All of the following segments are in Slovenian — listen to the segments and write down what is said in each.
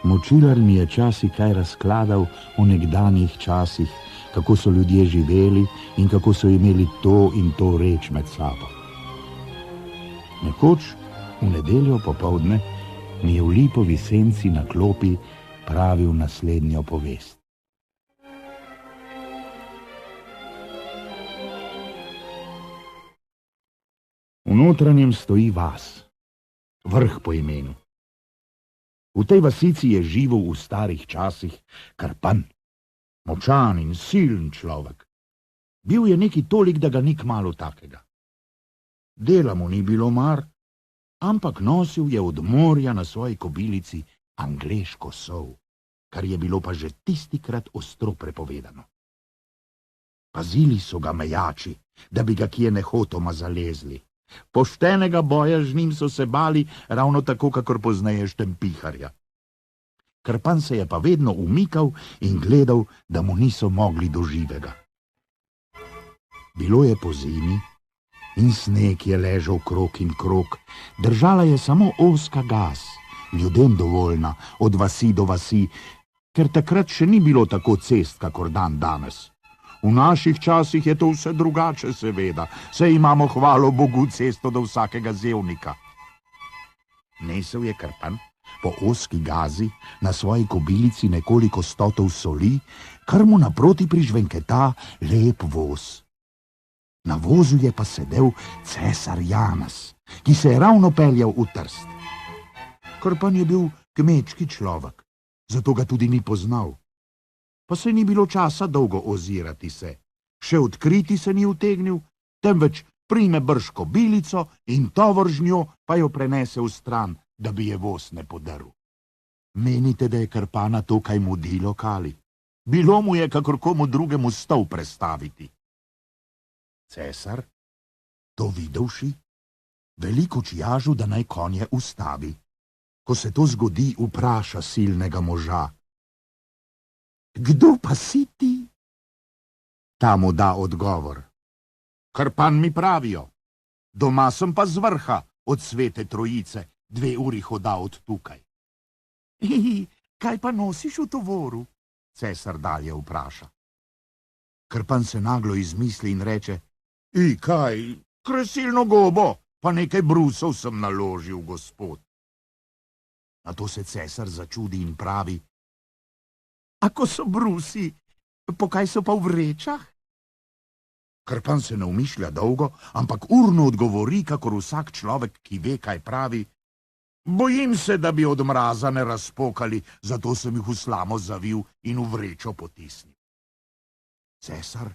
Močilar mi je časi kaj razkladal o nekdanjih časih, kako so ljudje živeli in kako so imeli to in to reč med sabo. Nekoč, v nedeljo popoldne, mi je v lipovi senci na klopi pravil naslednjo povest. V notranjem stoji vas, vrh po imenu. V tej vasici je živel v starih časih Krpan, močan in silen človek. Bil je neki tolik, da ga ni kmalu takega. Dela mu ni bilo mar, ampak nosil je od morja na svoji kobilici angleško sol, kar je bilo pa že tistikrat ostro prepovedano. Pazili so ga mejači, da bi ga kje nehotoma zalezli. Poštenega boja z njim so se bali, ravno tako, kakor pozneje štempiharja. Krpan se je pa vedno umikal in gledal, da mu niso mogli do živega. Bilo je pozimi in sneg je ležal krog in krog, držala je samo ozka gas, ljudem dovoljna, od vasi do vasi, ker takrat še ni bilo tako cest, kakor dan danes. V naših časih je to vse drugače, seveda, saj imamo, hvalo Bogu, cesto do vsakega zevnika. Nesel je Krpan po ozki gazi na svoji kobilici nekoliko stotov soli, kar mu naproti prižvenketa lep voz. Na vozu je pa sedel cesar Janez, ki se je ravno peljal v Trst. Krpan je bil kmečki človek, zato ga tudi ni poznal. Pa se ni bilo časa dolgo ozirati se. Še odkriti se ni utegnil, temveč prime brž kobilico in tovor z njo pa jo prenese v stran, da bi je voz ne podrl. Menite, da je Krpana to kaj mudilo, kali? Bilo mu je, kakor komu drugemu stol prestaviti. Cesar, to videvši, veliko čijažu, da naj konje ustavi. Ko se to zgodi, vpraša silnega moža: Kdo pa si ti? Ta mu da odgovor: Krpan mi pravijo, doma sem pa z vrha od Svete Trojice, 2 uri hoda od tukaj. Kaj pa nosiš v tovoru? Cesar dalje vpraša. Krpan se naglo izmisli in reče: kaj, kresilno gobo, pa nekaj brusov sem naložil, gospod. Nato se cesar začudi in pravi: Ako so brusi, pokaj so pa v vrečah? Krpan se ne umišlja dolgo, ampak urno odgovori, kakor vsak človek, ki ve, kaj pravi: Bojim se, da bi od mraza ne razpokali, zato sem jih v slamo zavil in v vrečo potisnil. Cesar,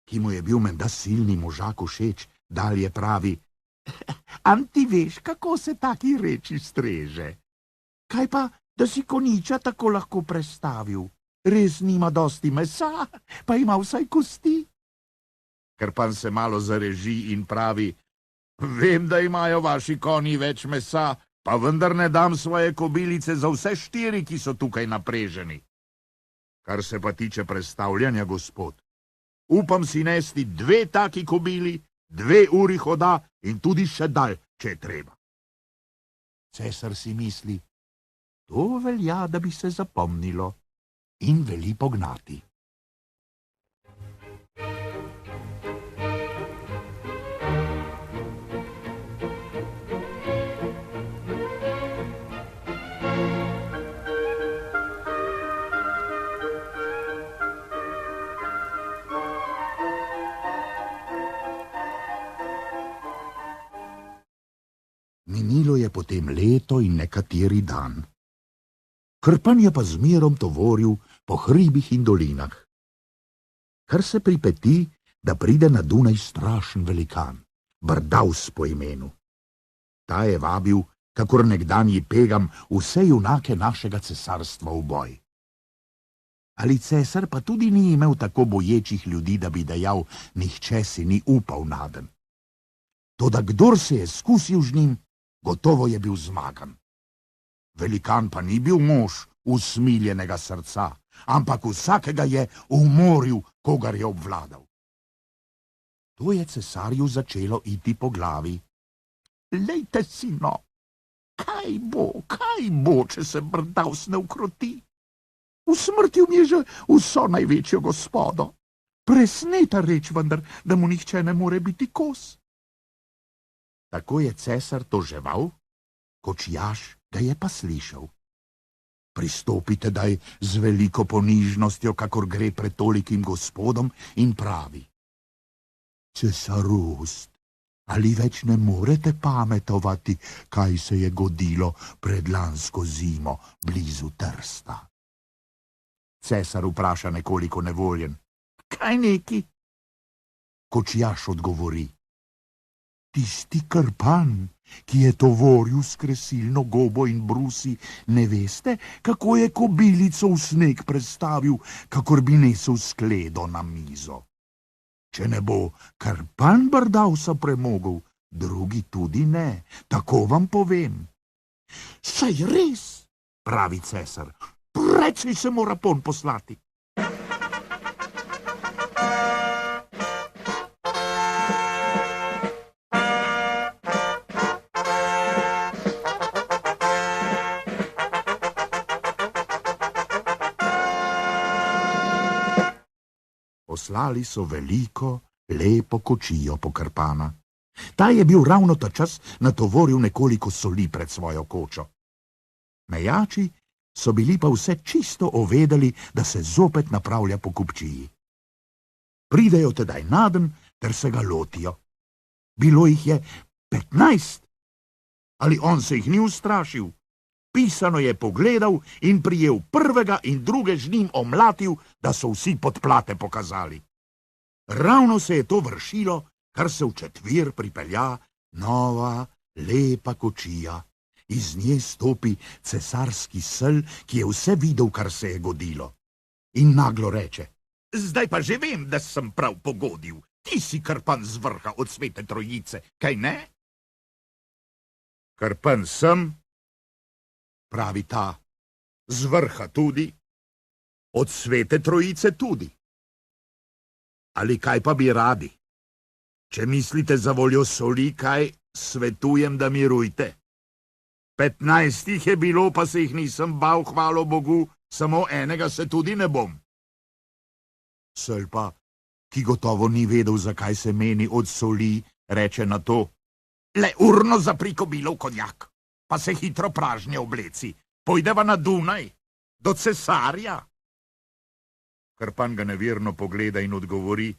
ki mu je bil menda silni možak všeč, dalje pravi: Ti veš, kako se taki reči streže? Kaj pa, da si koniča tako lahko prestavil? Res nima dosti mesa, pa ima vsaj kosti. Krpan se malo zareži in pravi: Vem, da imajo vaši konji več mesa, pa vendar ne dam svoje kobilice za vse 4, ki so tukaj napreženi. Kar se pa tiče prestavljanja, gospod, upam si nesti 2 taki kobili, 2 uri hoda in tudi še dalj, če je treba. Cesar si misli: To velja, da bi se zapomnilo, in veli pognati. Minilo je potem leto in nekateri dan. Krpan je pa z mirom tovoril po hribih in dolinah. Kar se pripeti, da pride na Dunaj strašen velikan, Brdavs po imenu. Ta je vabil, kakor nekdanji Pegam, vse junake našega cesarstva v boj. Ali cesar pa tudi ni imel tako boječih ljudi, da bi dejal: Nihče si ni upal naden. Toda kdor se je skusil z njim, gotovo je bil zmagan. Velikan pa ni bil mož usmiljenega srca, ampak vsakega je umoril, kogar je obvladal. To je cesarju začelo iti po glavi. Lejte, sino, Kaj bo, če se Brdavs ne ukroti? Usmrtil mi je že vso največjo gospodo. Presneta reč vendar, da mu nihče ne more biti kos. Tako je cesar toževal, Kočijaž ga je pa slišal. Pristopite daj z veliko ponižnostjo, kakor gre pred tolikim gospodom, in pravi: Cesarust, ali več ne morete pametovati, kaj se je godilo pred lansko zimo blizu Trsta? Cesar vpraša nekoliko nevoljen: Kaj neki? Kočijaž odgovori: Tisti Krpan, ki je tovoril s kresilno gobo in brusi, ne veste, kako je kobilico v sneg prestavil, kakor bi nesel skledo na mizo. Če ne bo Krpan Brdavsa premogel, drugi tudi ne, tako vam povem. Saj res, pravi cesar, precej se mora pon poslati. Poslali so veliko, lepo kočijo po Krpana. Ta je bil ravno ta čas natovoril nekoliko soli pred svojo kočo. Mejači so bili pa vse čisto ovedeli, da se zopet napravlja po kupčiji. Pridejo tedaj naden, ter se ga lotijo. Bilo jih je 15. Ali on se jih ni ustrašil? Pisano je pogledal in prijel prvega in druge z njim omlatil, da so vsi podplate pokazali. Ravno se je to vršilo, kar se v četvir pripelja nova, lepa kočija. Iz nje stopi cesarski sel, ki je vse videl, kar se je godilo. In naglo reče: Zdaj pa že vem, da sem prav pogodil. Ti si Krpan z vrha od Svete Trojice, kaj ne? Krpan sem, pravi ta, z vrha tudi, od Svete Trojice tudi. Ali kaj pa bi radi? Če mislite za voljo soli, kaj, svetujem, da mirujte. 15 jih je bilo, pa se jih nisem bal, hvalo Bogu, samo enega se tudi ne bom. Sel pa, ki gotovo ni vedel, zakaj se meni od soli, reče na to: Le urno zapri kobilo v konjak, pa se hitro pražnje obleci, pojdeva na Dunaj, do cesarja. Krpan ga nevirno pogleda in odgovori: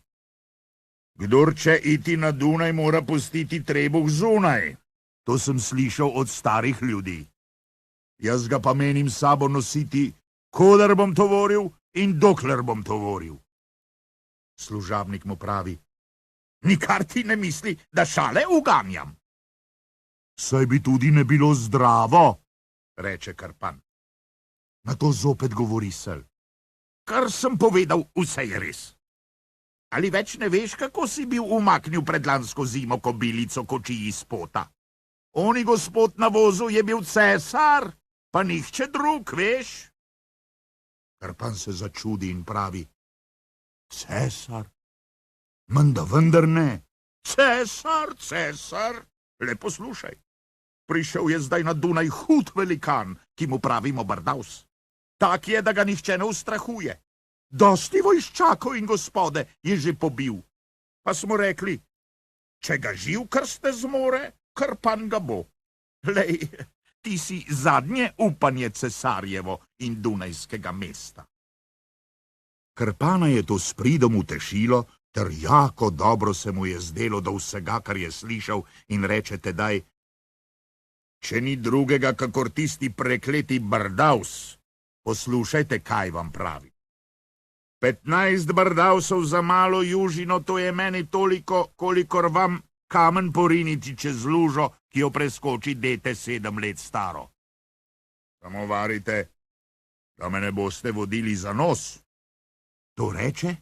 Kdor če iti na Dunaj, mora pustiti trebuh zunaj. To sem slišal od starih ljudi. Jaz ga pa menim sabo nositi, koder bom tovoril in dokler bom tovoril. Služabnik mu pravi: Nikar ti ne misli, da šale uganjam. Saj bi tudi ne bilo zdravo, reče Krpan. Nato zopet govori sel: Kar sem povedal, vse je res. Ali več ne veš, kako si bil umaknil predlansko zimo kobilico kočiji iz pota? Oni gospod na vozu je bil cesar, pa nihče drug, veš? Krpan se začudi in pravi: Cesar? Menda vendar ne. Cesar, cesar, le poslušaj. Prišel je zdaj na Dunaj hud velikan, ki mu pravimo Brdavs. Tak je, da ga nihče ne ustrahuje. Dosti vojščakov in gospode je že pobil. Pa smo rekli: Če ga živ krste zmore, Krpan ga bo. Lej, ti si zadnje upanje cesarjevo in dunajskega mesta. Krpana je to s pridom utešilo, ter jako dobro se mu je zdelo do vsega, kar je slišal, in reče tedaj: Če ni drugega, kakor tisti prekleti Brdavs, poslušajte, kaj vam pravi. 15 Brdavsov za malo južino, to je meni toliko, kolikor vam kamen poriniti čez lužo, ki jo preskoči dete 7 let staro. Samo varite, da me ne boste vodili za nos. To reče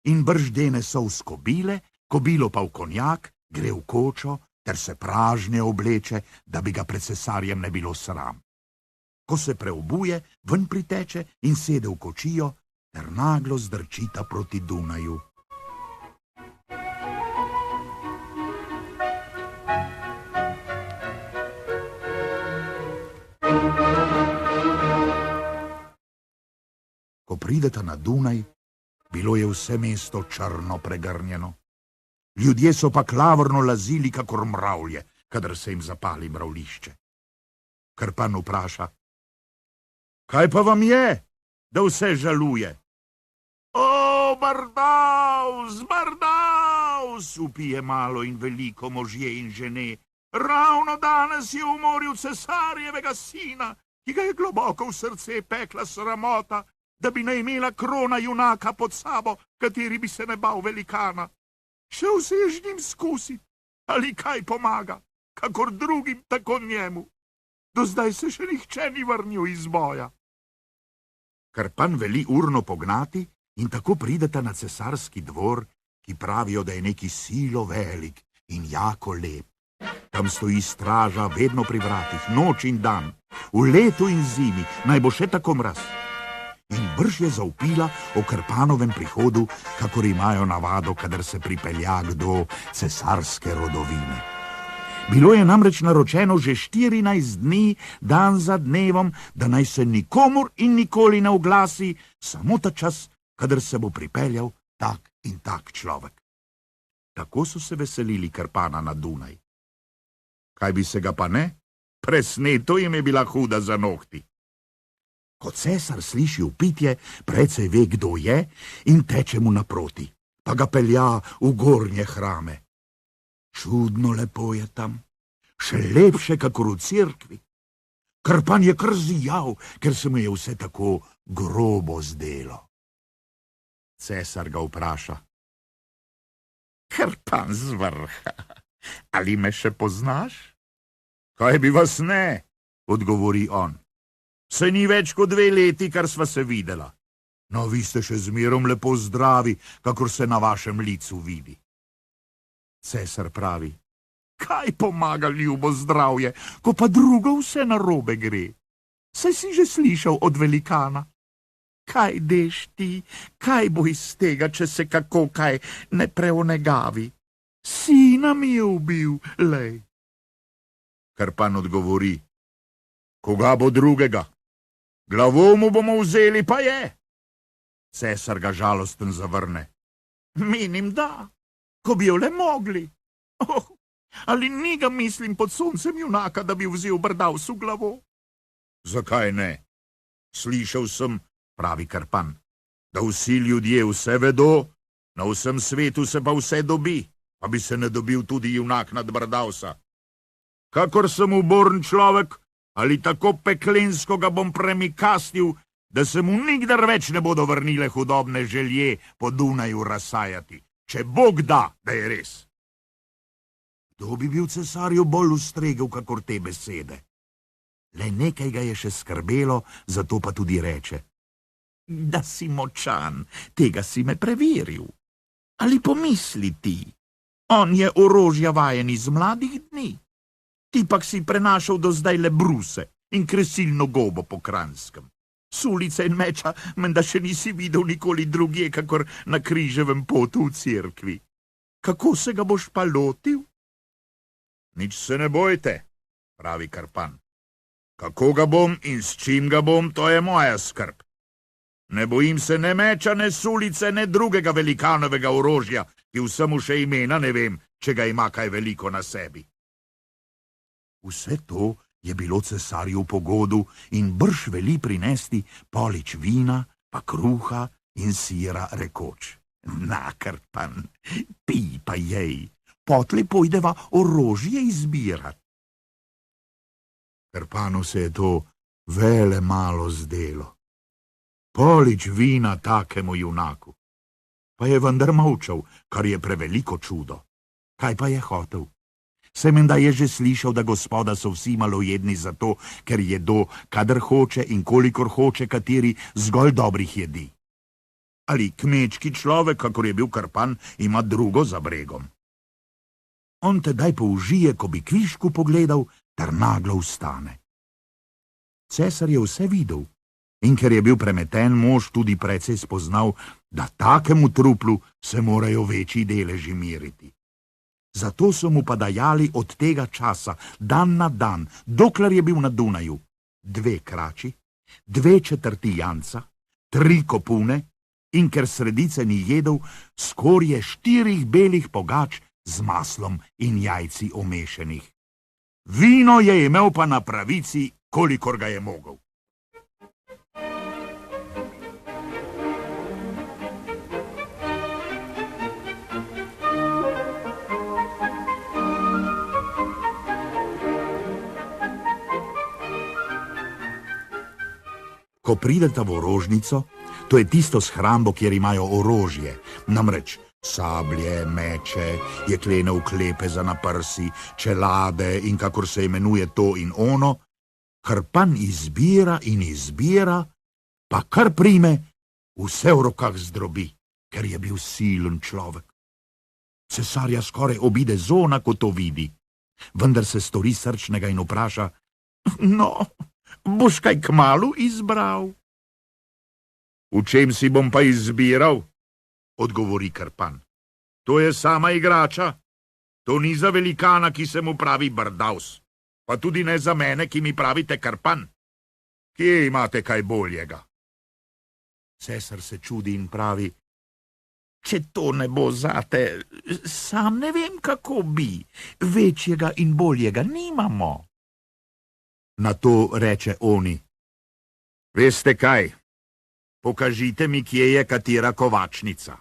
in brždene so v skobile, kobilo pa v konjak, gre v kočo ter se pražnje obleče, da bi ga pred cesarjem ne bilo sram. Ko se preobuje, ven priteče in sede v kočijo ter naglo zdrčita proti Dunaju. Ko prideta na Dunaj, bilo je vse mesto črno pregrnjeno. Ljudje so pa klavrno lazili kakor mravlje, kadar se jim zapali mravlišče. Krpan vpraša: kaj pa vam je, da vse žaluje? O, Bardaus, Bardaus, vpije malo in veliko možje in žene. Ravno danes je umoril cesarjevega sina, ki ga je globoko v srce pekla sramota, da bi ne imela krona junaka pod sabo, kateri bi se ne bal velikana. Šel se je z njim skusit, ali kaj pomaga, kakor drugim, tako njemu. Do zdaj se še nihče ni vrnil iz boja. Krpan veli urno pognati in tako prideta na cesarski dvor, ki pravijo, da je neki silo velik in jako lep. Tam stoji straža vedno pri vratih, noč in dan, v letu in zimi, naj bo še tako mraz. In brž je zavpila o Krpanovem prihodu, kakor imajo navado, kadar se pripelja kdo cesarske rodovine. Bilo je namreč naročeno že 14 dni, dan za dnevom, da naj se nikomur in nikoli ne oglasi, samo ta čas, kadar se bo pripeljal tak in tak človek. Tako so se veselili Krpana na Dunaj. Kaj bi se ga pa ne? Presneto jim je bila huda za nohti. Ko cesar sliši vpitje, precej ve, kdo je, in teče mu naproti, pa ga pelja v gornje hrame. Čudno lepo je tam, še lepše kakor v cerkvi. Krpan je kar zijal, ker se mu je vse tako grobo zdelo. Cesar ga vpraša: Krpan z vrha, ali me še poznaš? Kaj bi vas ne, odgovori on. Se ni več kot 2 leti, kar sva se videla. No, vi ste še zmerom lepo zdravi, kakor se na vašem licu vidi. Cesar pravi: kaj pomaga ljubo zdravje, ko pa drugo vse narobe gre? Saj si že slišal od velikana. Kaj deš ti, kaj bo iz tega, če se kako kaj ne preonegavi? Sina mi je ubil, lej. Krpan odgovori: koga bo drugega? Glavo mu bomo vzeli, pa je. Cesar ga žalosten zavrne: menim da, ko bi jo le mogli. Oh, ali ni ga mislim pod soncem junaka, da bi vzel Brdavsu glavo? Zakaj ne? Slišal sem, pravi Krpan, da vsi ljudje vse vedo, na vsem svetu se pa vse dobi, pa bi se ne dobil tudi junak nad Brdavsa. Kakor sem uboren človek, ali tako peklensko ga bom premikastil, da se mu nikdar več ne bodo vrnile hudobne želje po Dunaju razsajati, če Bog da, da je res. Kdo bi bil cesarju bolj ustregel, kakor te besede? Le nekaj ga je še skrbelo, zato pa tudi reče: da si močan, tega si me preveril. Ali pomisli ti, on je orožja vajen iz mladih dni. Ti pak si prenašal do zdaj le bruse in kresilno gobo po Kranjskem. Sulice in meča menda še nisi videl nikoli drugje, kakor na križevem potu v cerkvi. Kako se ga boš pa lotil? Nič se ne bojte, pravi Krpan. Kako ga bom in s čim ga bom, to je moja skrb. Ne bojim se ne meča, ne sulice, ne drugega velikanovega orožja, ki vsemu še imena ne vem, če ga ima kaj veliko na sebi. Vse to je bilo cesarju po godu in brž veli prinesti polič vina, pa kruha in sira, rekoč: na, Krpan, pij pa jej, potlej pojdeva orožje izbirat. Krpanu se je to vele malo zdelo. Polič vina takemu junaku. Pa je vendar molčal, kar je preveliko čudo. Kaj pa je hotel? Se menda je že slišal, da gospoda so vsi malojedni zato, ker jedo, kadar hoče in kolikor hoče kateri, zgolj dobrih jedi. Ali kmečki človek, kakor je bil Krpan, ima drugo za bregom. On tedaj použije, ko bi kvišku pogledal, ter naglo vstane. Cesar je vse videl in ker je bil premeten mož, tudi precej spoznal, da takemu truplu se morajo večji deleži meriti. Zato so mu pa dajali od tega časa, dan na dan, dokler je bil na Dunaju, 2 krači, 2 četrti janca, 3 kopune in ker sredice ni jedel, skorje 4 belih pogač z maslom in jajci omešenih. Vino je imel pa na pravici, kolikor ga je mogel. Ko prideta v orožnico, to je tisto shrambo, kjer imajo orožje, namreč sablje, meče, jeklene uklepe za na prsi, čelade in kakor se imenuje to in ono, Krpan izbira in izbira, pa kar prime, vse v rokah zdrobi, ker je bil silen človek. Cesarja skoraj obide zona, ko to vidi, vendar se stori srčnega in vpraša, no, boš kaj kmalu izbral? V čem si bom pa izbiral? Odgovori Krpan. To je sama igrača. To ni za velikana, ki se mu pravi Brdavs, pa tudi ne za mene, ki mi pravite Krpan. Kje imate kaj boljega? Cesar se čudi in pravi, če to ne bo zate, sam ne vem, kako bi. Večjega in boljega nimamo. Na to reče oni, veste kaj, pokažite mi, kje je katera kovačnica.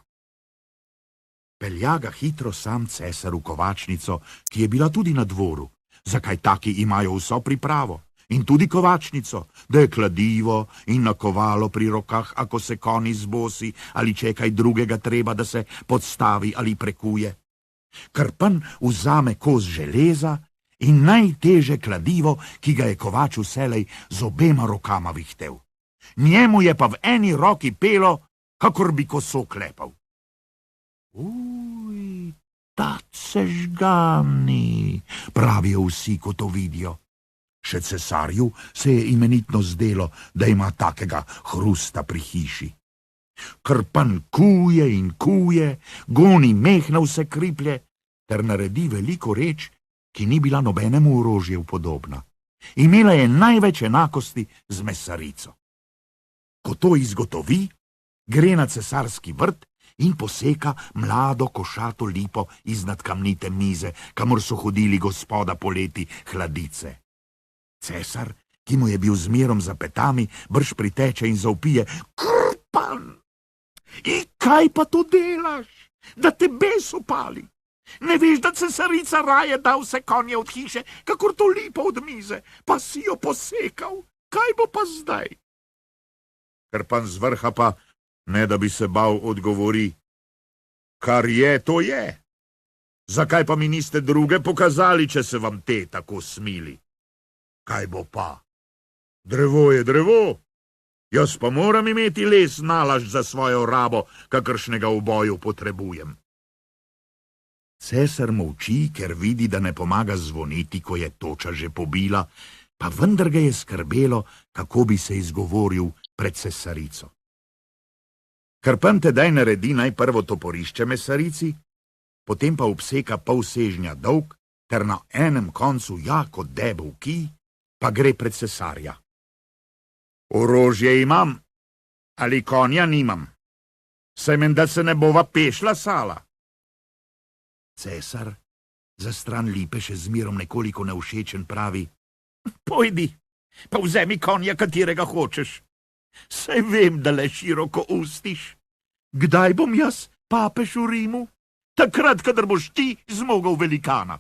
Pelja ga hitro sam cesar v kovačnico, ki je bila tudi na dvoru, zakaj taki imajo vso pripravo, in tudi kovačnico, da je kladivo in nakovalo pri rokah, ako se konji zbosi, ali če je kaj drugega treba, da se podstavi ali prekuje. Krpan vzame kos železa in najteže kladivo, ki ga je kovač vselej z obema rokama vihtel. Njemu je pa v eni roki pelo, kakor bi koso klepal. Uj, ta sežgani, pravijo vsi, ko to vidijo. Še cesarju se je imenitno zdelo, da ima takega hrusta pri hiši. Krpan kuje in kuje, goni meh na vse kriplje, ter naredi veliko reč, ki ni bila nobenemu orožju podobna. Imela je največ enakosti z mesarico. Ko to izgotovi, gre na cesarski vrt in poseka mlado košato lipo iznad kamnite mize, kamor so hodili gospoda poleti hladice. Cesar, ki mu je bil zmerom za petami, brž priteče in zavpije, Krpan, in kaj pa to delaš, da te bes opali? Ne veš, da cesarica raje da vse konje od hiše, kakor to lipo od mize, pa si jo posekal, kaj bo pa zdaj? Krpan z vrha pa, ne da bi se bal, odgovori, kar je, to je. Zakaj pa mi niste druge pokazali, če se vam te tako smili? Kaj bo pa? Drevo je drevo. Jaz pa moram imeti les nalašč za svojo rabo, kakršnega v boju potrebujem. Cesar molči, ker vidi, da ne pomaga zvoniti, ko je toča že pobila, pa vendar ga je skrbelo, kako bi se izgovoril pred cesarico. Krpan tedaj naredi najprvo toporišče mesarici, potem pa obseka pol sežnja dolg, ter na enem koncu jako debel kij, pa gre pred cesarja. Orožje imam, ali konja nimam, saj menda se ne bova pešla sala. Cesar, za stran lipe še zmerom nekoliko nevšečen, pravi, pojdi, pa vzemi konja, katerega hočeš. Saj vem, da le široko ustiš. Kdaj bom jaz papež v Rimu? Takrat, kadar boš ti zmogel velikana.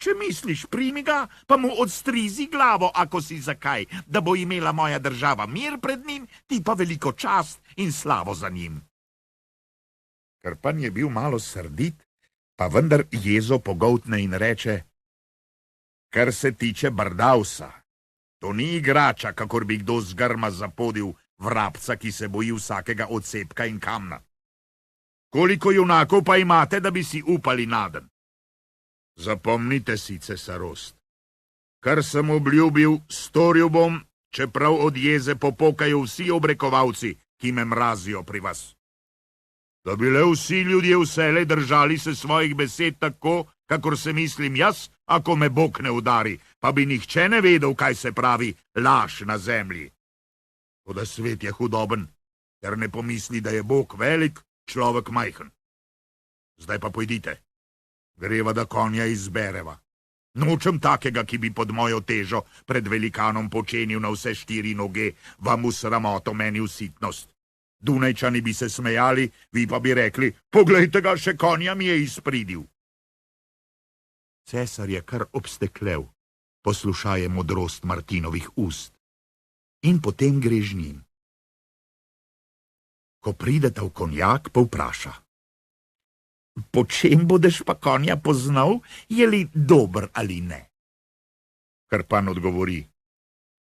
Če misliš, primi ga, pa mu odstrizi glavo, ako si zakaj, da bo imela moja država mir pred njim, ti pa veliko čast in slavo za njim. Krpan je bil malo srdit, pa vendar jezo pogoltne in reče, kar se tiče Brdavsa, to ni igrača, kakor bi kdo z grma zapodil vrabca, ki se boji vsakega odsepka in kamna. Koliko junakov pa imate, da bi si upali naden? Zapomnite si, cesarost. Kar sem obljubil, storil bom, čeprav od jeze popokajo vsi obrekovalci, ki me mrazijo pri vas. Da bi le vsi ljudje vselej držali se svojih besed tako, kakor se mislim jaz, ako me Bog ne udari, pa bi nihče ne vedel, kaj se pravi laž na zemlji. Toda svet je hudoben. ker ne pomisli, da je Bog velik, človek majhen. Zdaj pa pojdite. Greva, da konja izbereva. Nočem takega, ki bi pod mojo težo pred velikanom počenil na vse 4 noge, vam v sramoto, meni v sitnost. Dunajčani bi se smejali, vi pa bi rekli, poglejte ga, še konja mi je izpridil. Cesar je kar obsteklev, poslušaje modrost Martinovih ust. In potem gre z njim. Ko prideta v konjak, pa vpraša. Po čem boš pa konja poznal, je li dober ali ne? Krpan odgovori.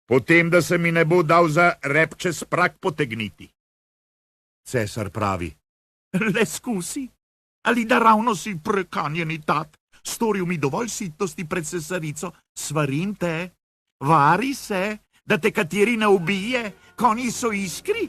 Potem, da se mi ne bo dal za rep čez prak potegniti. Cesar pravi. Le skusi, ali da ravno si prekanjeni tat, storil mi dovolj sitnosti pred cesarico, svarim te, vari se, da te kateri ne ubije, konji so iskri.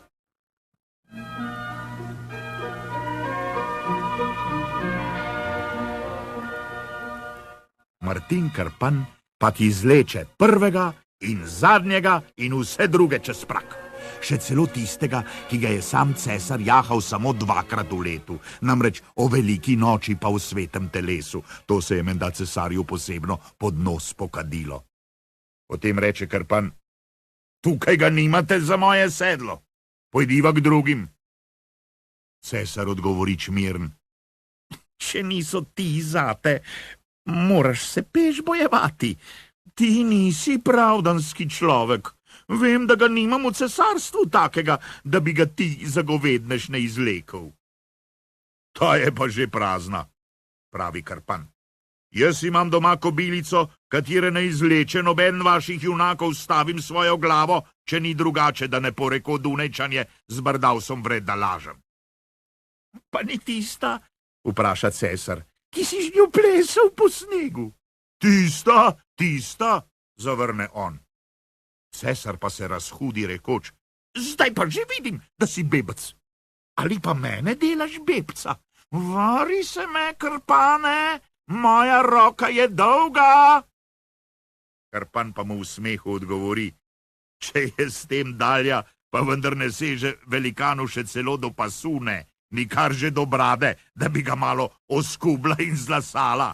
Martin Krpan pa ti izleče prvega in zadnjega in vse druge čez prak. Še celo tistega, ki ga je sam cesar jahal samo 2-krat v letu, namreč o veliki noči pa v svetem telesu. To se je menda cesarju posebno pod nos pokadilo. Potem reče Krpan, tukaj ga nimate za moje sedlo, pojdiva k drugim. Cesar odgovori čmirn, če niso ti zate, moraš se peš bojevati. Ti nisi pravdanski človek. Vem, da ga nimam v cesarstvu takega, da bi ga ti zagovednež ne izlekel. Ta je pa že prazna, pravi Krpan. Jaz imam doma kobilico, katere ne izleče noben vaših junakov, stavim svojo glavo, če ni drugače, da ne poreko Dunajčanje, z Brdavsom vred, da lažem. Pa ni tista, vpraša cesar, ki si z njo plesal po snegu. Tista, zavrne on. Cesar pa se razhudi rekoč, zdaj pa že vidim, da si bebec. Ali pa mene delaš bebca? Vari se me, Krpane, moja roka je dolga. Krpan pa mu v smehu odgovori, če je s tem dalja, pa vendar ne seže velikanu še celo do pasune, nikar že do brade, da bi ga malo oskubla in zlasala.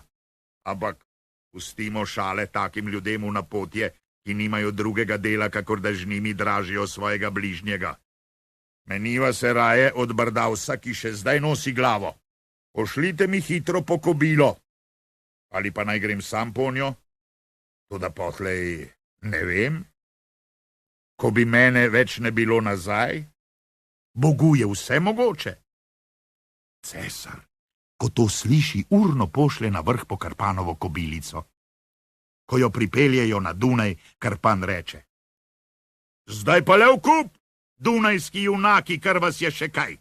Ampak pustimo šale takim ljudem v napotje, ki nimajo drugega dela, kakor da z njimi dražijo svojega bližnjega. Meniva se raje od Brdavsa, ki še zdaj nosi glavo. Pošljite mi hitro po kobilo. Ali pa naj grem sam po njo? Toda potlej ne vem. Ko bi mene več ne bilo nazaj, Bogu je vse mogoče. Cesar, ko to sliši, urno pošlje na vrh po Krpanovo kobilico. Ko jo pripeljejo na Dunaj, Krpan reče. Zdaj pa le v kup, dunajski junaki, kar vas je še kaj.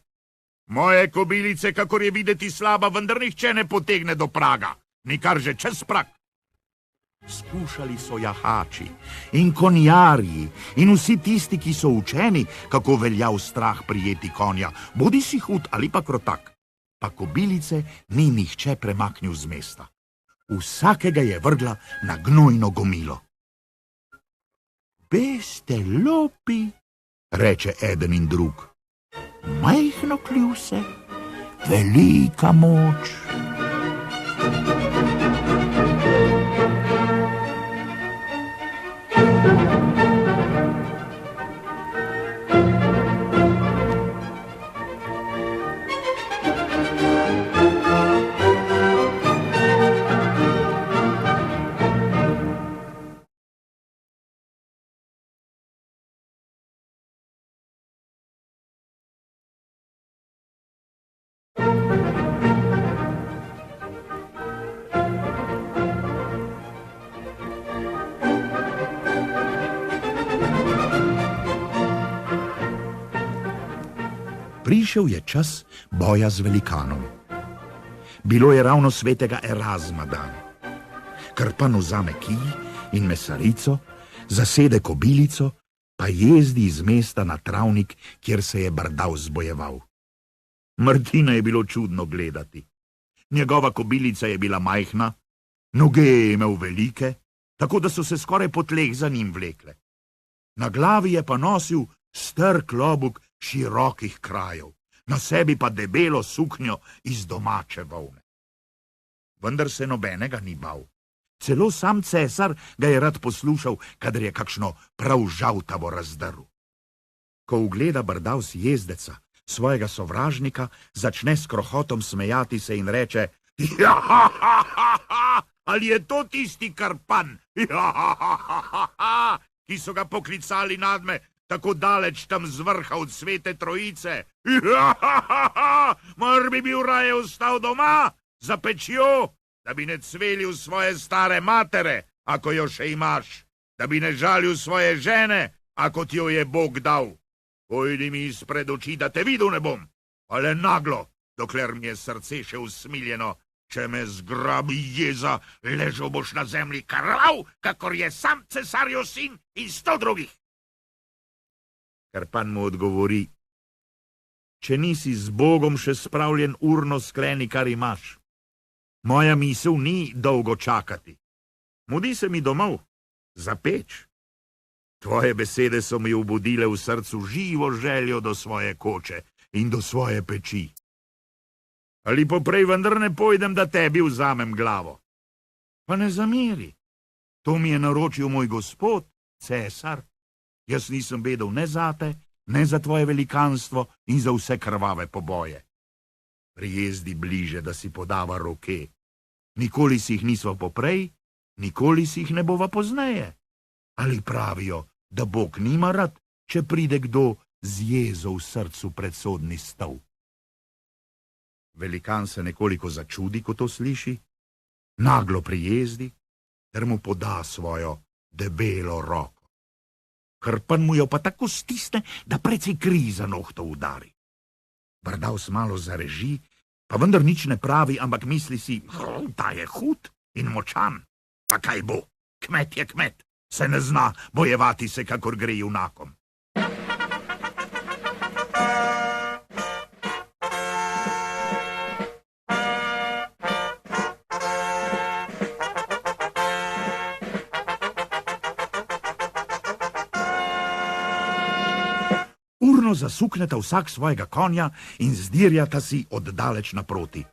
Moje kobilice, kakor je videti slaba, vendar nihče ne potegne do praga, nikar že čez prag. Skušali so jahači in konjarji in vsi tisti, ki so učeni, kako velja v strah prijeti konja, bodi si hud ali pa krotak. Pa kobilice ni nihče premaknil z mesta. Vsakega je vrgla na gnojno gomilo. Beste lopi, reče eden in drug. Majhno kljuse, velika moč. Prišel je čas boja z velikanom. Bilo je ravno svetega Erazma dan. Krpan vzame kij in mesarico, zasede kobilico, pa jezdi iz mesta na travnik, kjer se je Brdavs bojeval. Martina je bilo čudno gledati. Njegova kobilica je bila majhna, noge je imel velike, tako da so se skoraj po tleh za njim vlekle. Na glavi je pa nosil star klobuk širokih krajev, na sebi pa debelo suknjo iz domače volne. Vendar se nobenega ni bal. Celo sam cesar ga je rad poslušal, kadar je kakšno prav žaltavo razdrl. Ko ugleda Brdavs jezdeca, svojega sovražnika, začne s krohotom smejati se in reče: "Ja, ha, ha, ha, ha, ali je to tisti Karpan, ja, ha, ha, ha, ha, ki so ga poklicali nadme tako daleč tam z vrha od Svete Trojice? Ja, ha, ha, ha, mar bi bil raje ostal doma za pečjo, da bi ne cvelil svoje stare matere, ako jo še imaš, da bi ne žalil svoje žene, ako ti jo je Bog dal. Pojdi mi izpred oči, da te videl ne bom, ale naglo, dokler mi je srce še usmiljeno. Če me zgrabi jeza, ležal boš na zemlji krvav, kakor je sam cesarjev sin in 100 drugih." Karpan mu odgovori: "Če nisi z Bogom še spravljen, urno skleni, kar imaš. Moja misel ni dolgo čakati. Mudi se mi domov, za peč. Tvoje besede so mi obudile v srcu živo željo do svoje koče in do svoje peči. Ali poprej vendar ne pojdem, da tebi vzamem glavo? Pa ne zameri. To mi je naročil moj gospod, cesar. Jaz nisem vedel ne zate, ne za tvoje velikanstvo in za vse krvave poboje. Prijezdi bliže, da si podava roke. Nikoli si jih nisva poprej, nikoli si jih ne bova pozneje. Ali pravijo, da Bog nima rad, če pride kdo z jezo v srcu pred sodni stol?" Velikan se nekoliko začudi, ko to sliši, naglo prijezdi, ter mu poda svojo debelo roko. Karpan mu jo pa tako stisne, da precej kri za nohto udari. Brdavs malo zareži, pa vendar nič ne pravi, ampak misli si: "Ta je hud in močan. Pa kaj bo? Kmet je kmet. Se ne zna bojevati se, kakor gre junakom." Urno zasukneta vsak svojega konja in zdirjata si oddaleč naproti.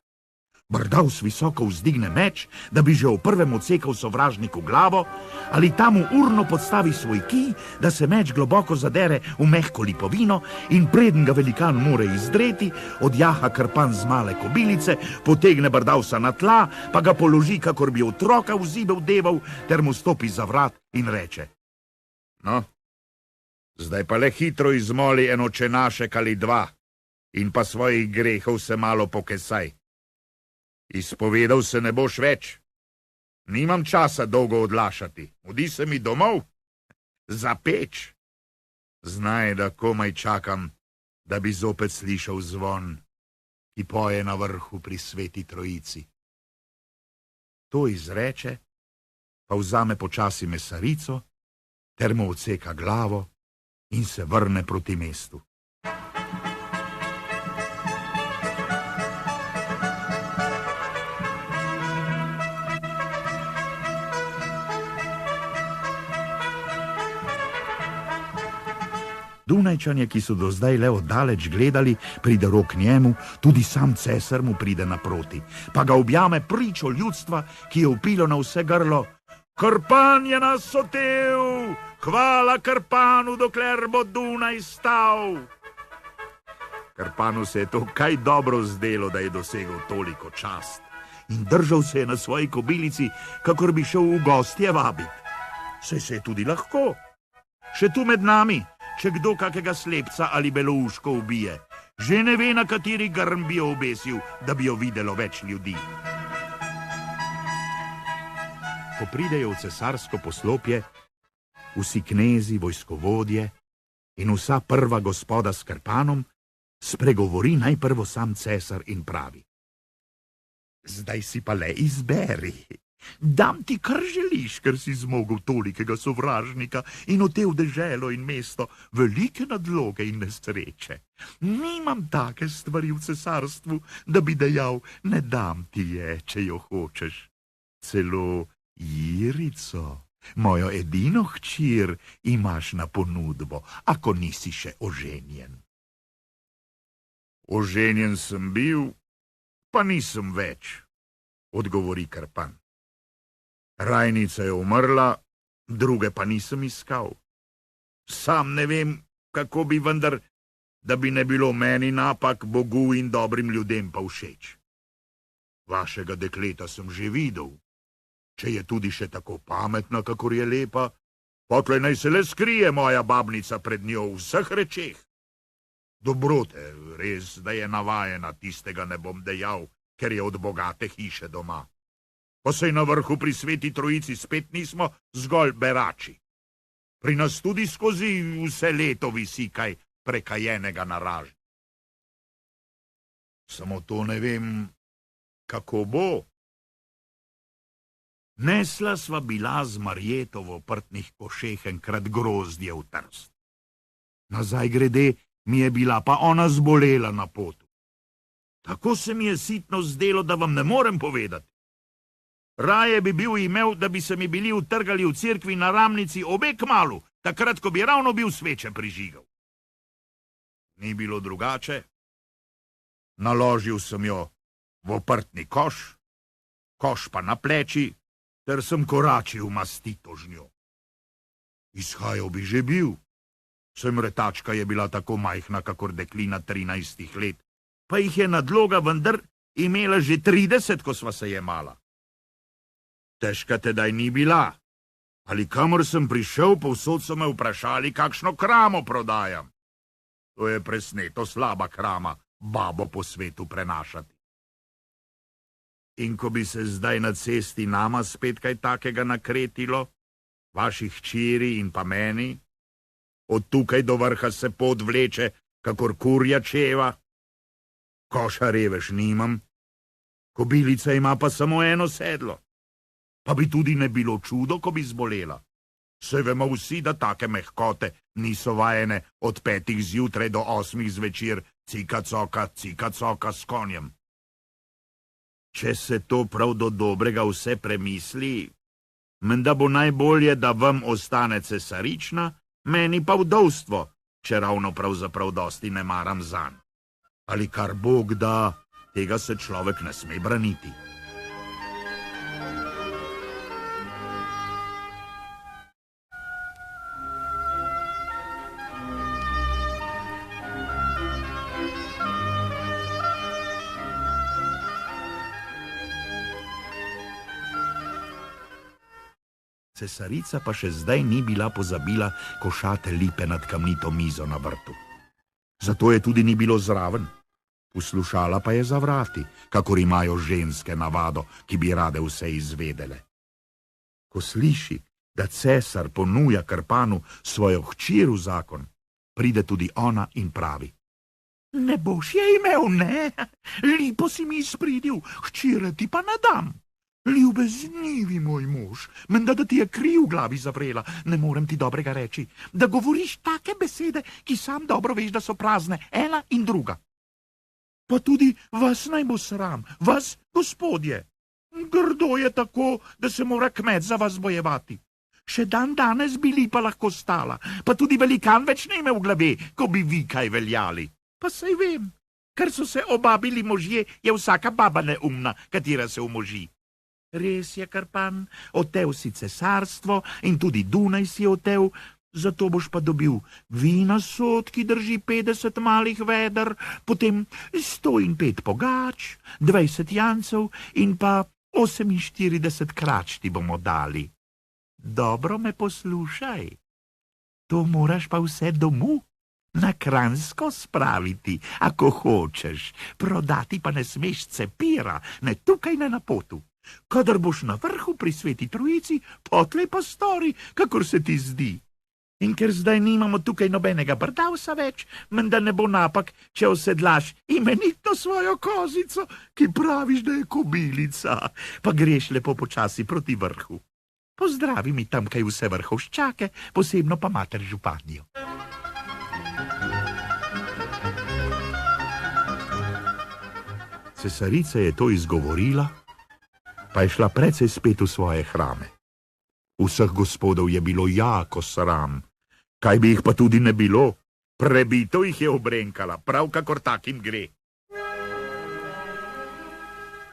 Brdavs visoko vzdigne meč, da bi že v prvem odsekal sovražniku glavo, ali ta mu urno podstavi svoj kij, da se meč globoko zadere v mehko lipovino in preden ga velikan more izdreti, odjaha Karpan z male kobilice, potegne Brdavsa na tla, pa ga položi, kakor bi otroka v zibel deval, ter mu stopi za vrat in reče: "No, zdaj pa le hitro izmoli eno očenašek ali dva in pa svojih grehov se malo pokesaj. Izpovedal se ne boš več. Nimam časa dolgo odlašati. Mudi se mi domov, za peč. Znaj, da komaj čakam, da bi zopet slišal zvon, ki poje na vrhu pri Sveti Trojici." To izreče, pa vzame počasi mesarico, ter mu odseka glavo in se vrne proti mestu. Dunajčanje, ki so do zdaj le oddaleč gledali, pride rok njemu, tudi sam cesar mu pride naproti, pa ga objame pričo ljudstva, ki je vpilo na vse grlo: "Karpan je nas otel! Hvala Karpanu, dokler bo Dunaj stal!" Karpanu se je to kaj dobro zdelo, da je dosegel toliko čast, in držal se je na svoji kobilici, kakor bi šel v gostje vabit. Saj se je tudi lahko. Še tu med nami, če kdo kakega slepca ali belouško ubije, že ne ve, na kateri grm bi jo obesil, da bi jo videlo več ljudi. Ko pridejo v cesarsko poslopje, vsi knezi, vojskovodje in vsa prva gospoda s Karpanom, spregovori najprvo sam cesar in pravi: "Zdaj si pa le izberi. Dam ti, kar želiš, ker si zmogel tolikega sovražnika in otel deželo in mesto, velike nadloge in nesreče. Nimam take stvari v cesarstvu, da bi dejal, ne dam ti je, če jo hočeš. Celo Irico, mojo edino hčir, imaš na ponudbo, ako nisi še oženjen." Oženjen sem bil, pa nisem več, odgovori Krpan. Rajnica je umrla, druge pa nisem iskal. Sam ne vem, kako bi vendar, da bi ne bilo meni napak, Bogu in dobrim ljudem pa všeč. Vašega dekleta sem že videl. Če je tudi še tako pametna, kakor je lepa, potlej naj se le skrije moja babnica pred njo v vseh rečeh. Dobrote, res, da je navajena, tistega ne bom dejal, ker je od bogate hiše doma. Pa sej na vrhu pri Sveti Trojici spet nismo zgolj berači. Pri nas tudi skozi vse leto visi kaj prekajenega na ražnju. Samo to ne vem, kako bo. Nesla sva bila z Marjeto v oprtnih košeh enkrat grozdje v Trst. Nazaj grede mi je bila pa ona zbolela na potu. Tako se mi je sitno zdelo, da vam ne morem povedati. Raje bi bil imel, da bi se mi bili utrgali v cerkvi na Ramnici obe kmalu, takrat, ko bi ravno bil sveče prižigal. Ni bilo drugače. Naložil sem jo v oprtni koš, koš pa na pleči, ter sem koračil mastito z njo. Izhajal bi že bil. Sem retačka je bila tako majhna, kakor deklina 13 let, pa jih je nadloga vendar imela že 30, ko sva se jemala. Težka tedaj ni bila. Ali kamor sem prišel, povsod so me vprašali, kakšno kramo prodajam. To je presneto slaba krama, babo po svetu prenašati. In ko bi se zdaj na cesti nama spet kaj takega nakretilo, vaših hčeri in pa meni, od tukaj do vrha se pot vleče, kakor kurja čeva. Koša revež nimam, kobilica ima pa samo eno sedlo. Pa bi tudi ne bilo čudo, ko bi zbolela. Saj vemo vsi, da take mehkote niso vajene od 5 zjutraj do 8 zvečer cika-coka s konjem. Če se to prav do dobrega vse premisli, menda bo najbolje, da vam ostane cesarična, meni pa vdovstvo, če ravno pravzaprav dosti ne maram zanj. Ali kar Bog da, tega se človek ne sme braniti. Cesarica pa še zdaj ni bila pozabila košate lipe nad kamnito mizo na vrtu. Zato je tudi ni bilo zraven. Poslušala pa je za vrati, kakor imajo ženske navado, ki bi rade vse izvedele. Ko sliši, da cesar ponuja Krpanu svojo hčer v zakon, pride tudi ona in pravi: Ne boš je imel, ne? Lipo si mi izpridil, hčere ti pa nadam. Ljubeznivi moj mož, menda da ti je kri v glavi zavrela, ne morem ti dobrega reči, da govoriš take besede, ki sam dobro veš, da so prazne, ena in druga. Pa tudi vas naj bo sram, vas, gospodje. Grdo je tako, da se mora kmet za vas bojevati. Še dan danes bi lipa lahko stala, pa tudi velikan več ne ime v glave, ko bi vi kaj veljali. Pa sej vem, ker so se obabili možje, je vsaka baba neumna, katera se umoži. Res je, Krpan, otev si cesarstvo in tudi Dunaj si otev, zato boš pa dobil vina sod, ki drži 50 malih veder, potem 105 pogač, 20 jancev in pa 48 krač ti bomo dali. Dobro me poslušaj. To moraš pa vse domu na Kranjsko spraviti, ako hočeš. Prodati pa ne smeš cepira, ne tukaj, ne na potu. Kadar boš na vrhu pri Sveti Trojici, potlej pa stori, kakor se ti zdi. In ker zdaj nimamo tukaj nobenega brdavsa več, menda ne bo napak, če osedlaš imenitno svojo kozico, ki praviš, da je kobilica, pa greš lepo počasi proti vrhu. Pozdravi mi tamkaj vse vrhovščake, posebno pa mater županjo. Cesarica je to izgovorila, pa je šla precej spet v svoje hrame. Vseh gospodov je bilo jako sram, kaj bi jih pa tudi ne bilo. Prebito jih je obrenkala, prav kakor takim gre.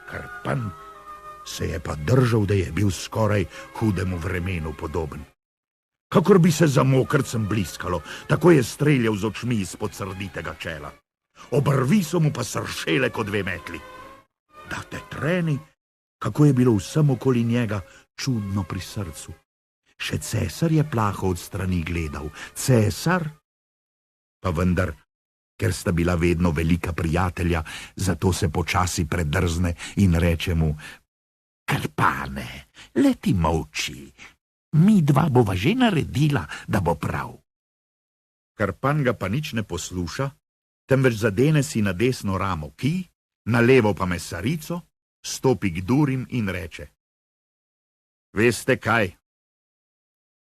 Krpan se je pa držal, da je bil skoraj hudemu vremenu podoben. Kakor bi se za mokrcem bliskalo, tako je streljal z očmi izpod srditega čela. Obrvi so mu pa sršele kot dve metli. Da te treni, kako je bilo vsem okoli njega čudno pri srcu. Še cesar je plaho od strani gledal. Cesar? Pa vendar, ker sta bila vedno velika prijatelja, zato se počasi predrzne in reče mu: Krpane, le ti molči, mi dva bova že naredila, da bo prav. Krpan ga pa nič ne posluša, temveč zadene si na desno ramo kij, na levo pa mesarico, stopi k Durim in reče: Veste kaj?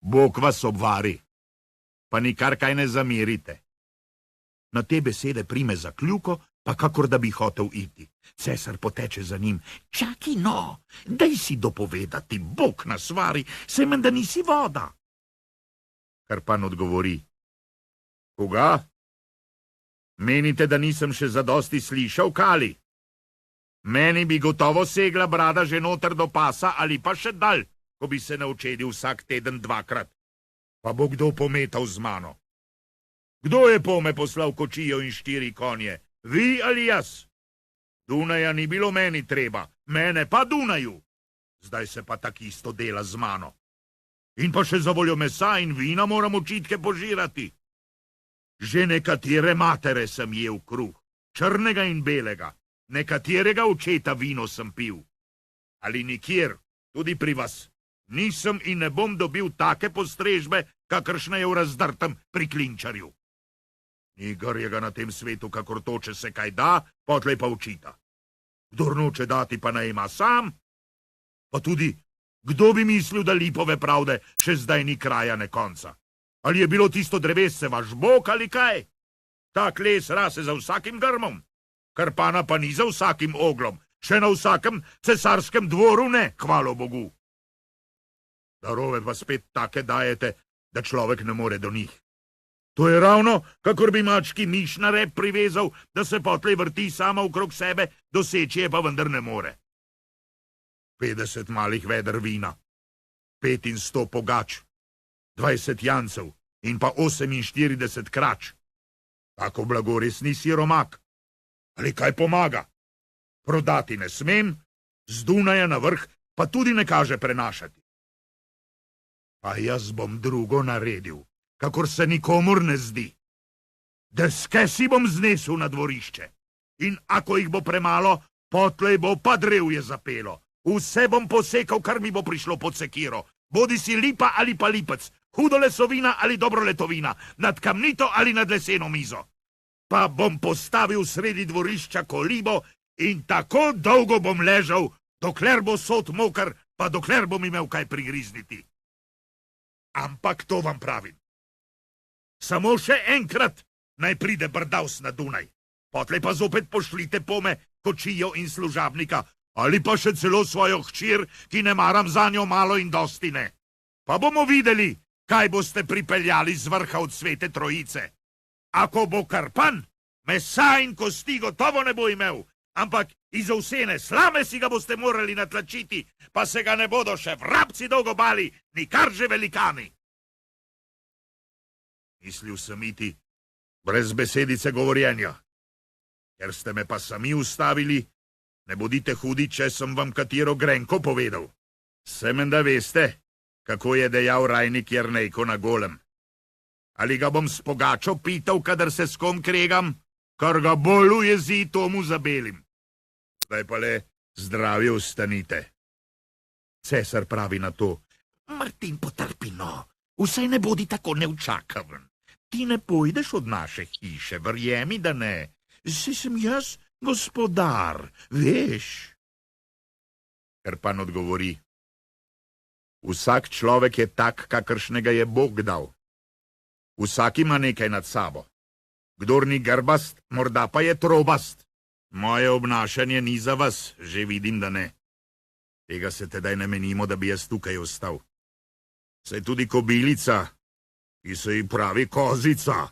Bog vas obvari, pa nikar kaj ne zamerite. Na te besede prime za kljuko, pa kakor da bi hotel iti. Cesar poteče za njim: Čaki no, daj si dopovedati, Bog nas vari, se menda nisi voda. Krpan odgovori: Koga? Menite, da nisem še zadosti slišal, kali? Meni bi gotovo segla brada že noter do pasa ali pa še dalj, ko bi se naučedil vsak teden dvakrat. Pa bo kdo pometal z mano? Kdo je pome poslal kočijo in 4 konje? Vi ali jaz? Dunaja ni bilo meni treba, mene pa Dunaju. Zdaj se pa tak isto dela z mano. In pa še za voljo mesa in vina moram očitke požirati. Že nekatere matere sem jel kruh, črnega in belega, nekaterega očeta vino sem pil. Ali nikjer, tudi pri vas, nisem in ne bom dobil take postrežbe, kakršne je v razdrtem pri klinčarju. Ni garjega na tem svetu, kakor to, če se kaj da, potlej pa učita. Kdor noče dati, pa naj ima sam. Pa tudi, kdo bi mislil, da lipove pravde še zdaj ni kraja ne konca? Ali je bilo tisto drevesce vaš bog ali kaj? Tak les rase za vsakim grmom, Krpana pa ni za vsakim oglom, še na vsakem cesarskem dvoru ne, hvalo Bogu. Darove pa spet take dajete, da človek ne more do njih. To je ravno, kakor bi mački miš na rep privezal, da se potlej vrti sama okrog sebe, doseči je pa vendar ne more. 50 malih veder vina, 500 pogač, 20 jancev in pa 48 krač. Tako blago res ni siromak. Ali kaj pomaga? Prodati ne smem, z Dunaja na vrh pa tudi ne kaže prenašati. Pa jaz bom drugo naredil, kakor se nikomur ne zdi. Deske si bom znesel na dvorišče in ako jih bo premalo, potlej bo pa drevje zapelo. Vse bom posekal, kar mi bo prišlo pod sekiro. Bodi si lipa ali pa lipec, hudo lesovina ali dobro letovina, nad kamnito ali nad leseno mizo. Pa bom postavil sredi dvorišča kolibo in tako dolgo bom ležal, dokler bo sod moker, pa dokler bom imel kaj prigrizniti. Ampak to vam pravim. Samo še enkrat naj pride brdavs na Dunaj. Potlej pa zopet pošljite pome kočijo in služabnika, ali pa še celo svojo hčir, ki ne maram za njo malo in dosti ne. Pa bomo videli, kaj boste pripeljali z vrha od Svete Trojice. Ako bo Krpan, mesa in kosti gotovo ne bo imel, ampak iz ovsene slame si ga boste morali natlačiti, pa se ga ne bodo še vrabci dolgo bali, nikar že velikani. Mislil sem iti brez besedice govorjenja. Ker ste me pa sami ustavili, ne bodite hudi, če sem vam katero grenko povedal. Se menda veste, kako je dejal rajnik Jernejko na Golem. Ali ga bom s pogačo pital, kadar se s kom kregam, kar ga bolj ujezi, tomu zabelim. Zdaj pa le zdravje ostanite. Cesar pravi na to: Martin, potrpi no, vsaj ne bodi tako neučakaven. Ti ne pojdeš od naše hiše, verjemi, da ne. Saj sem jaz gospodar, veš. Krpan odgovori: Vsak človek je tak, kakršnega je Bog dal. Vsak ima nekaj nad sabo. Kdor ni grbast, morda pa je trobast. Moje obnašanje ni za vas, že vidim, da ne. Tega se tedaj ne menimo, da bi jaz tukaj ostal. Saj tudi kobilica, ki se ji pravi kozica,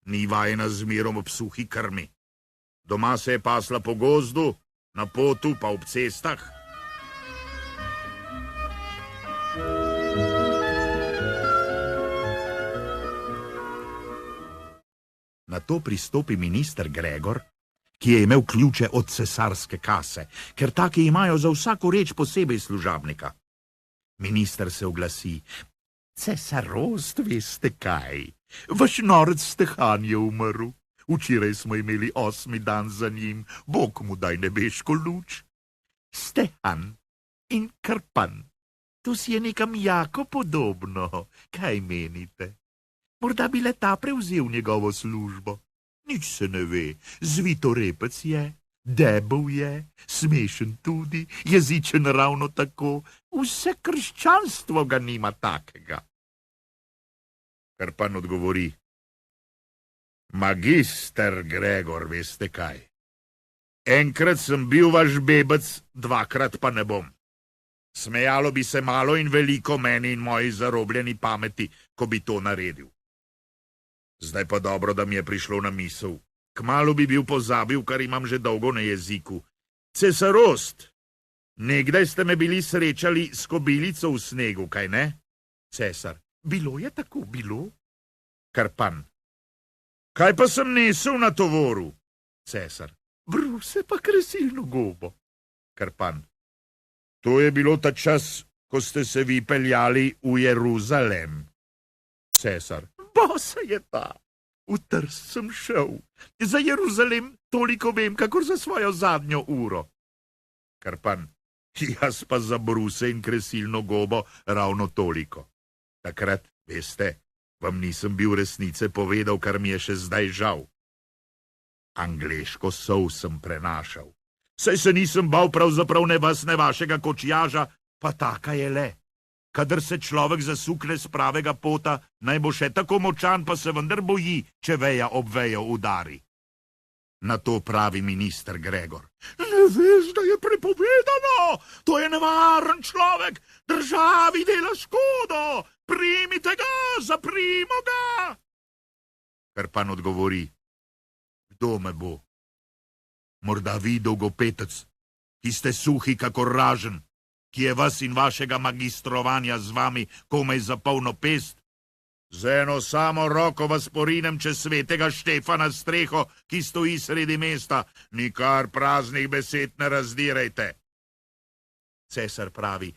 ni vajena z mirom ob suhi krmi. Doma se je pasla po gozdu, Na potu pa ob cestah? Na to pristopi minister Gregor, ki je imel ključe od cesarske kase, ker taki imajo za vsako reč posebej služabnika. Minister se oglasi: Cesarost, veste kaj? Vaš norec Stehan je umrl. Včeraj smo imeli 8. dan za njim, Bog mu daj nebeško luč. Stehan in Krpan, to si je nekam jako podobno. Kaj menite? Morda bi le ta prevzel njegovo službo. Nič se ne ve, zvitorepec je, debel je, smešen tudi, jezičen ravno tako, vse krščanstvo ga nima takega. Krpan odgovori: Magister Gregor, veste kaj? Enkrat sem bil vaš bebec, dvakrat pa ne bom. Smejalo bi se malo in veliko meni in moji zarobljeni pameti, ko bi to naredil. Zdaj pa dobro, da mi je prišlo na misel. Kmalu bi bil pozabil, kar imam že dolgo na jeziku. Cesarost, nekdaj ste me bili srečali s kobilico v snegu, kaj ne? Cesar: Bilo je tako, bilo. Krpan: Kaj pa sem nesel na tovoru? Cesar: Bruse pa kresilno gobo. Krpan: To je bilo ta čas, ko ste se vi peljali v Jeruzalem. Cesar: Bosa je ta. V Trst sem šel. Za Jeruzalem toliko vem, kakor za svojo zadnjo uro. Krpan: Jaz pa za bruse in kresilno gobo ravno toliko. Takrat, veste, vam nisem bil resnice povedal, kar mi je še zdaj žal. Angleško sol sem prenašal. Saj se nisem bal pravzaprav ne vas, ne vašega kočijaža, pa taka je le. Kadar se človek zasukne z pravega pota, naj bo še tako močan, pa se vendar boji, če veja ob vejo udari. Na to pravi minister Gregor: Ne veš, da je prepovedano? To je nevaren človek, državi dela škodo. Primite ga, zaprimo ga. Krpan odgovori: Kdo me bo? Morda vi, dolgopetec, ki ste suhi kakor ražen, ki je vas in vašega magistrovanja z vami komaj za polno pest? Z eno samo roko vas porinem čez svetega Štefana streho, ki stoji sredi mesta. Nikar praznih besed ne razdirajte. Cesar pravi: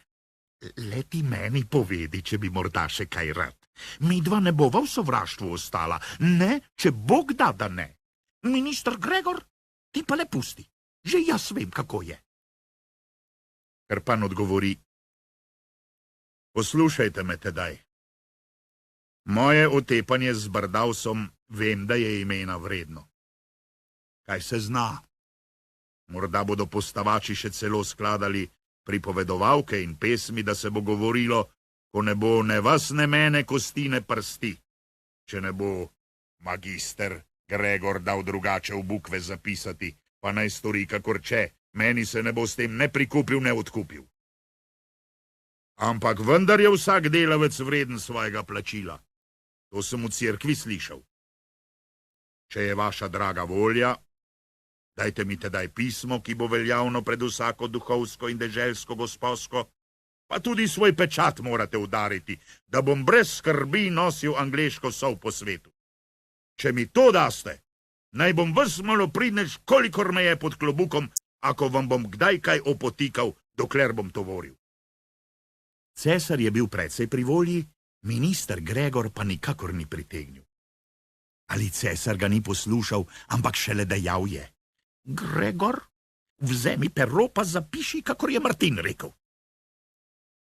Le ti meni povedi, če bi morda še kaj rad. Midva ne bova v sovraštvu ostala, ne, če Bog da, da ne. Minister Gregor, ti pa le pusti, že jaz vem, kako je. Krpan odgovori: Poslušajte me tedaj. Moje otepanje z brdavsom vem, da je imena vredno. Kaj se zna? Morda bodo postavači še celo skladali pripovedovalke in pesmi, da se bo govorilo, ko ne bo ne vas, ne mene, kosti, ne prsti. Če ne bo magister Gregor dal drugače v bukve zapisati, pa naj stori kakor če, meni se ne bo s tem ne prikupil, ne odkupil. Ampak vendar je vsak delavec vreden svojega plačila. To sem v cerkvi slišal. Če je vaša draga volja, dajte mi tedaj pismo, ki bo veljavno pred vsako duhovsko in deželsko gosposko, pa tudi svoj pečat morate udariti, da bom brez skrbi nosil angleško sol po svetu. Če mi to daste, naj bom ves malopridnež, kolikor me je pod klobukom, ako vam bom kdaj kaj opotikal, dokler bom tovoril. Cesar je bil precej pri volji, minister Gregor pa nikakor ni pritegnil. Ali cesar ga ni poslušal, ampak šele dejal je: Gregor, vzemi pero pa zapiši, kakor je Martin rekel.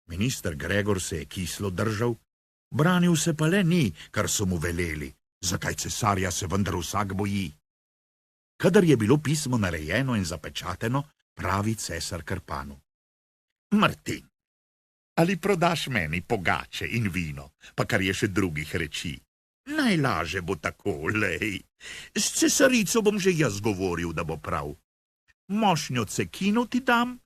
Minister Gregor se je kislo držal, branil se pa le ni, kar so mu veleli, zakaj cesarja se vendar vsak boji. Kadar je bilo pismo narejeno in zapečateno, pravi cesar Krpanu: Martin, ali prodaš meni pogače in vino, pa kar je še drugih reči? Najlaže bo tako, lej. S cesarico bom že jaz govoril, da bo prav. Mošnjo cekino ti dam,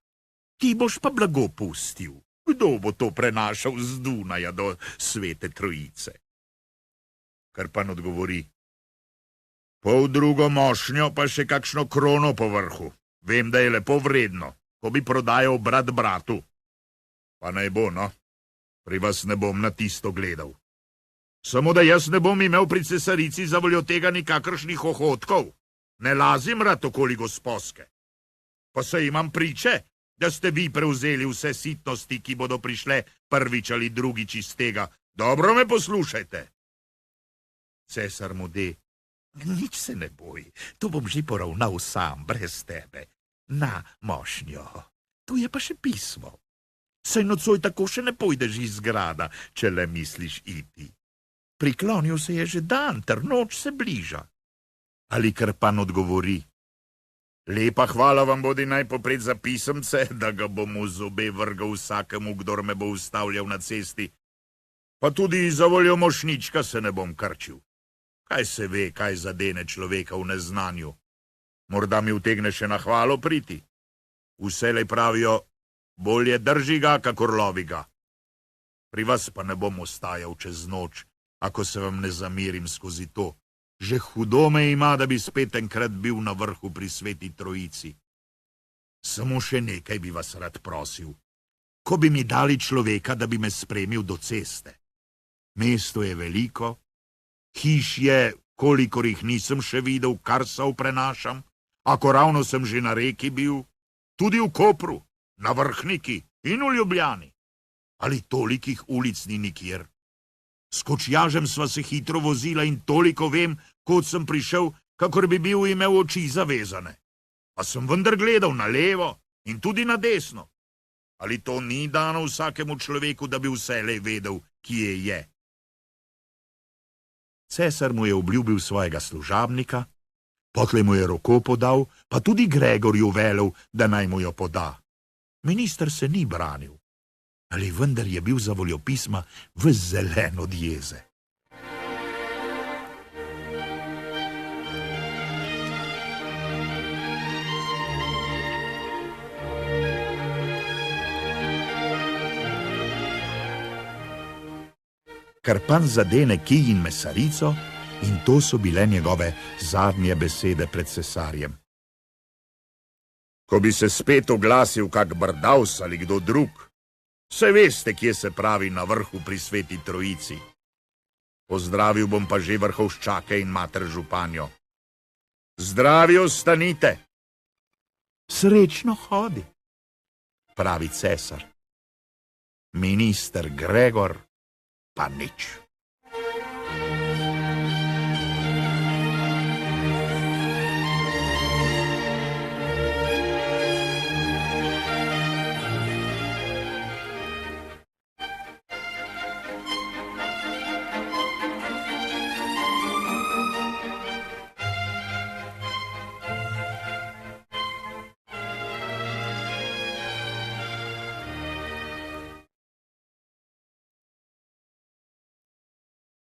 ti boš pa blago pustil. Kdo bo to prenašal z Dunaja do Svete Trojice? Krpan odgovori: Pol drugo mošnjo, pa še kakšno krono po vrhu. Vem, da je lepo vredno, ko bi prodajal brat bratu. Pa naj bo, no, pri vas ne bom na tisto gledal. Samo da jaz ne bom imel pri cesarici zavoljo tega nikakršnih ohodkov. Ne lazim rad okoli gosposke. Pa se imam priče, da ste vi prevzeli vse sitnosti, ki bodo prišle prvič ali drugič iz tega. Dobro me poslušajte. Cesar mu de: nič se ne boj, to bom že poravnal sam, brez tebe. Na, mošnjo, tu je pa še pismo. Saj nocoj tako še ne pojdeš iz grada, če le misliš iti. Priklonil se je že dan, ter noč se bliža. Ali Krpan odgovori: lepa hvala vam bodi najpopred za pisemce, da ga bom v zobe vrgal vsakemu, kdor me bo ustavljal na cesti. Pa tudi za voljo mošnička se ne bom krčil. Kaj se ve, kaj zadene človeka v neznanju? Morda mi utegne še na hvalo priti. Vselej pravijo, bolje drži ga, kakor lovi ga. Pri vas pa ne bom ostajal čez noč, ako se vam ne zamirim skozi to. Že hudo me ima, da bi spet enkrat bil na vrhu pri Sveti Trojici. Samo še nekaj bi vas rad prosil. Ko bi mi dali človeka, da bi me spremil do ceste. Mesto je veliko, hiš je, kolikor jih nisem še videl, kar se prenašam, ako ravno sem že na reki bil, tudi v Kopru, na Vrhniki in v Ljubljani. Ali tolikih ulic ni nikjer? S kočjažem sva se hitro vozila in toliko vem, kot sem prišel, kakor bi bil imel oči zavezane. Pa sem vendar gledal na levo in tudi na desno. Ali to ni dano vsakemu človeku, da bi vselej vedel, kje je? Cesar mu je obljubil svojega služabnika, potlej mu je roko podal, pa tudi Gregorju velel, da naj mu jo poda. Minister se ni branil, ali vendar je bil zavoljo pisma ves zelen od jeze. Krpan zadene kij in mesarico, in to so bile njegove zadnje besede pred cesarjem. Ko bi se spet oglasil kak Brdavs ali kdo drug, se veste, kje se pravi na vrhu pri Sveti Trojici. Pozdravil bom pa že vrhovščake in mater županjo. Zdravi ostanite. Srečno hodi, pravi cesar. Minister Gregor pa nič.